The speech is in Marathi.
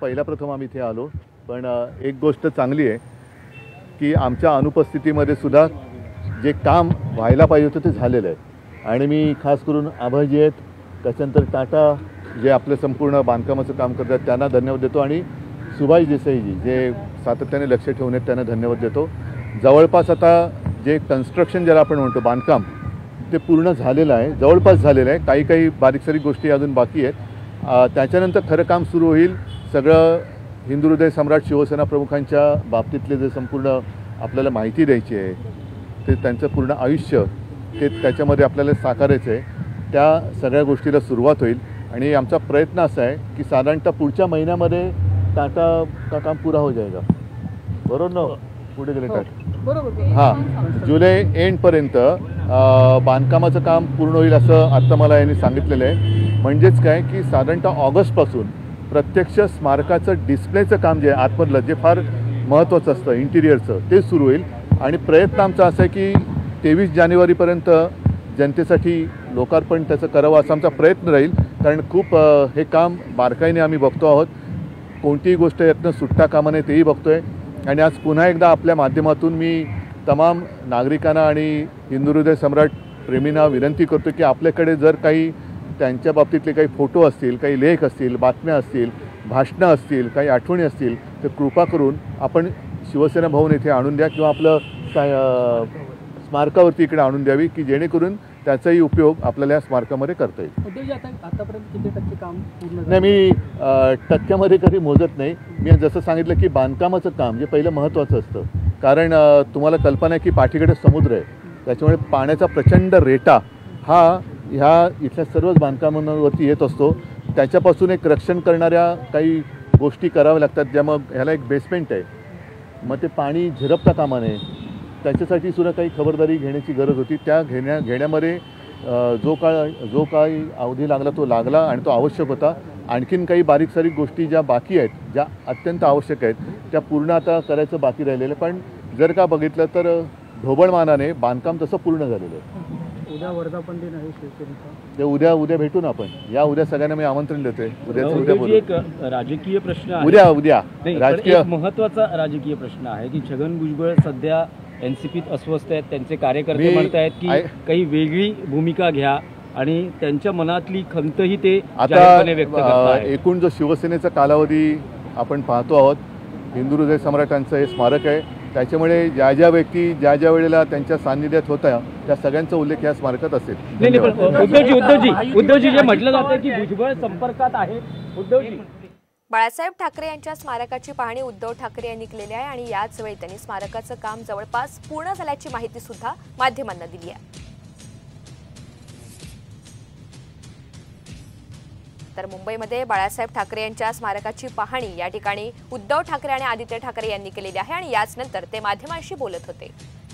पहिल्या प्रथम आम्ही इथे आलो, पण एक गोष्ट चांगली आहे की आमच्या अनुपस्थितीमध्ये सुद्धा जे काम व्हायला पाहिजे होतं ते झालेलं आहे। आणि मी खास करून आभाजी आहेत, त्याच्यानंतर टाटा जे आपलं संपूर्ण बांधकामाचं काम करतात त्यांना धन्यवाद देतो, आणि सुभाष देसाईजी जे सातत्याने लक्ष ठेवून आहेत त्यांना धन्यवाद देतो। जवळपास आता जे कन्स्ट्रक्शन ज्याला आपण म्हणतो बांधकाम ते पूर्ण झालेलं आहे, जवळपास झालेलं आहे। काही काही बारीक सारीक गोष्टी अजून बाकी आहेत, त्याच्यानंतर खरं काम सुरू होईल। सगळं हिंदू हृदय सम्राट शिवसेना प्रमुखांच्या बाबतीतले जे संपूर्ण आपल्याला माहिती द्यायची आहे, ते त्यांचं पूर्ण आयुष्य ते त्याच्यामध्ये आपल्याला साकारायचं आहे, त्या सगळ्या गोष्टीला सुरुवात होईल। आणि आमचा प्रयत्न असा आहे की साधारणतः पुढच्या महिन्यामध्ये टाटा का काम पूरा हो जाएगा, बरोबर ना? पुढे गेले टाटा, बरोबर। हां, जुलै एंडपर्यंत बांधकामाचं काम पूर्ण होईल असं आत्ता मला यांनी सांगितलेलं आहे। म्हणजेच काय की साधारणतः ऑगस्टपासून प्रत्यक्ष स्मारकाचं डिस्प्लेचं काम जे आहे आतमधलं, जे फार महत्त्वाचं असतं इंटिरियरचं, ते सुरू होईल। आणि प्रयत्न आमचा असा आहे की 23 जानेवारीपर्यंत जनतेसाठी लोकार्पण त्याचं करावं असा आमचा प्रयत्न राहील, कारण खूप हे काम बारकाईने आम्ही बघतो आहोत, कोणतीही गोष्ट यातनं सुटता कामा नये तेही बघतो आहे। आणि आज पुन्हा एकदा आपल्या माध्यमातून मी तमाम नागरिकांना आणि हिंदू हृदय सम्राट प्रेमींना विनंती करतो की आपल्याकडे जर काही त्यांच्या बाबतीतले काही फोटो असतील, काही लेख असतील, बातम्या असतील, भाषणं असतील, काही आठवणी असतील, तर कृपा करून आपण शिवसेना भवन येथे आणून द्या किंवा आपलं स्मारकावरती इकडे आणून द्यावी, की जेणेकरून त्याचाही उपयोग आपल्याला या स्मारकामध्ये करता येईल। आतापर्यंत किती टक्के काम पूर्ण? नाही, मी टक्क्यामध्ये कधी मोजत नाही। मी जसं सांगितलं की बांधकामाचं काम जे पहिलं महत्त्वाचं असतं, कारण तुम्हाला कल्पना आहे की पाठीकडे समुद्र आहे, त्याच्यामुळे पाण्याचा प्रचंड रेटा हा ह्या इथल्या सर्वच बांधकामांवरती येत असतो। त्याच्यापासून एक रक्षण करणाऱ्या काही गोष्टी कराव्या लागतात, ज्या मग ह्याला एक बेसमेंट आहे, मग ते पाणी झिरपता कामा नये, त्याच्यासाठी सुद्धा काही खबरदारी घेण्याची गरज होती। त्या घेण्यामध्ये जो काही अवधी लागला तो लागला आणि तो आवश्यक होता। आणखीन काही बारीक सारीक गोष्टी ज्या बाकी आहेत, ज्या अत्यंत आवश्यक आहेत, त्या पूर्ण आता करायचं बाकी राहिलेलं आहे। पण जर का बघितलं तर ढोबळमानाने बांधकाम तसं पूर्ण झालेलं आहे। उद्या वर्धापन दिन आहे शिवसेनेचा, ते उद्या भेटू ना आपण, या उद्या सगळ्यांना मी आमंत्रण देतोय। उद्या बोलू। एक राजकीय प्रश्न आहे, उद्या राजकीय महत्त्वाचा राजकीय प्रश्न आहे की छगन भुजबळ सध्या एनसीपीत अस्वस्थ आहेत, त्यांचे कार्यकर्ते म्हणत आहेत की काही वेगळी भूमिका घ्या आणि त्यांच्या मनातली खंतही ते जाहीरपणे व्यक्त करतात। एकूण जो शिवसेनेचा कालावधी आपण पाहतो आहोत, हिंदू हृदय सम्राटांचं हे स्मारक आहे, त्याच्यामुळे ज्या ज्या व्यक्ती ज्या ज्या वेळेला त्यांच्या सान्निध्यात होत्या त्या सगळ्यांचा उल्लेख या स्मारकात असेल। नाही, पण उद्धवजी जे म्हटलं जातं की भुजबळ संपर्कात आहे, उद्धवजी बाळासाहेब ठाकरे यांच्या स्मारकाची पाहणी उद्धव ठाकरे यांनी केलेली आहे आणि याच वेळी त्यांनी स्मारकाचं काम जवळपास पूर्ण झाल्याची माहिती सुद्धा माध्यमांना दिली आहे। तर मुंबईमध्ये बाळासाहेब ठाकरे यांच्या स्मारकाची पाहणी या ठिकाणी उद्धव ठाकरे आणि आदित्य ठाकरे यांनी केलेली आहे आणि याच नंतर ते माध्यमांशी बोलत होते।